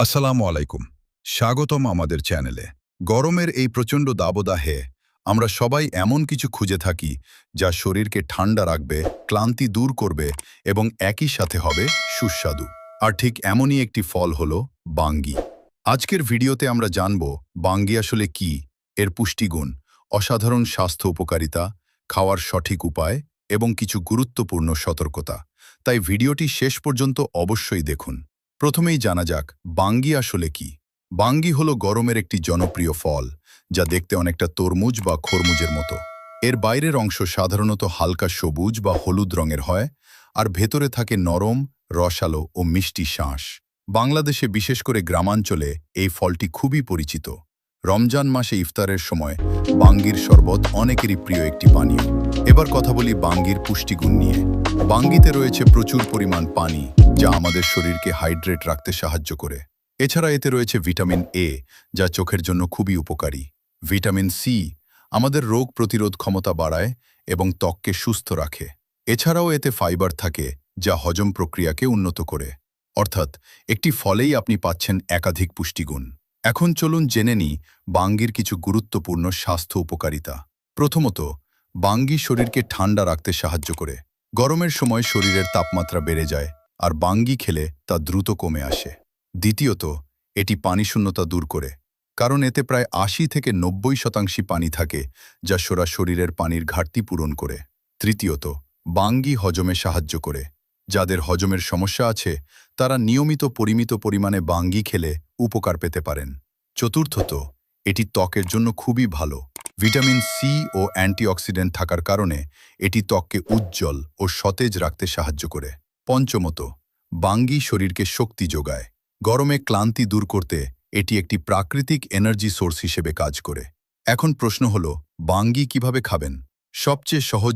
আসসালামু আলাইকুম, স্বাগতম আমাদের চ্যানেলে। গরমের এই প্রচণ্ড দাবদাহে আমরা সবাই এমন কিছু খুঁজে থাকি যা শরীরকে ঠান্ডা রাখবে, ক্লান্তি দূর করবে এবং একই সাথে হবে সুস্বাদু। আর ঠিক এমনই একটি ফল হলো বাঙ্গি। আজকের ভিডিওতে আমরা জানব বাঙ্গি আসলে কি, এর পুষ্টিগুণ, অসাধারণ স্বাস্থ্য উপকারিতা, খাওয়ার সঠিক উপায় এবং কিছু গুরুত্বপূর্ণ সতর্কতা। তাই ভিডিওটি শেষ পর্যন্ত অবশ্যই দেখুন। প্রথমেই জানা যাক বাঙ্গি আসলে কি। বাঙ্গি হলো গরমের একটি জনপ্রিয় ফল, যা দেখতে অনেকটা তরমুজ বা খরমুজের মতো। এর বাইরের অংশ সাধারণত হালকা সবুজ বা হলুদ রঙের হয়, আর ভেতরে থাকে নরম, রসালো ও মিষ্টি শাঁস। বাংলাদেশে বিশেষ করে গ্রামাঞ্চলে এই ফলটি খুবই পরিচিত। রমজান মাসে ইফতারের সময় বাঙ্গির শরবত অনেকেরই প্রিয় একটি পানীয়। এবার কথা বলি বাঙ্গির পুষ্টিগুণ নিয়ে। বাঙ্গিতে রয়েছে প্রচুর পরিমাণ পানি, যা আমাদের শরীরকে হাইড্রেট রাখতে সাহায্য করে। এছাড়া এতে রয়েছে ভিটামিন এ, যা চোখের জন্য খুবই উপকারী। ভিটামিন সি আমাদের রোগ প্রতিরোধ ক্ষমতা বাড়ায় এবং ত্বককে সুস্থ রাখে। এছাড়াও এতে ফাইবার থাকে, যা হজম প্রক্রিয়াকে উন্নত করে। অর্থাৎ একটি ফলেই আপনি পাচ্ছেন একাধিক পুষ্টিগুণ। এখন চলুন জেনে নিই বাঙ্গির কিছু গুরুত্বপূর্ণ স্বাস্থ্য উপকারিতা। প্রথমত, বাঙ্গি শরীরকে ঠান্ডা রাখতে সাহায্য করে। গরমের সময় শরীরের তাপমাত্রা বেড়ে যায়, আর বাঙ্গি খেলে তা দ্রুত কমে আসে। দ্বিতীয়ত, এটি পানিশূন্যতা দূর করে, কারণ এতে প্রায় ৮০ থেকে ৯০% পানি থাকে, যা শরীরের পানির ঘাটতি পূরণ করে। তৃতীয়ত, বাঙ্গি হজমে সাহায্য করে। যাদের হজমের সমস্যা আছে তারা নিয়মিত পরিমিত পরিমাণে বাঙ্গি খেলে উপকার পেতে পারেন। চতুর্থত, এটি ত্বকের জন্য খুবই ভালো। ভিটামিন সি ও অ্যান্টিঅক্সিডেন্ট থাকার কারণে এটি ত্বককে উজ্জ্বল ও সতেজ রাখতে সাহায্য করে। পঞ্চমত, বাঙ্গি শরীরকে শক্তি যোগায়। গরমে ক্লান্তি দূর করতে এটি একটি প্রাকৃতিক এনার্জি সোর্স হিসেবে কাজ করে। এখন প্রশ্ন হলো, বাঙ্গি কিভাবে খাবেন? সবচেয়ে সহজ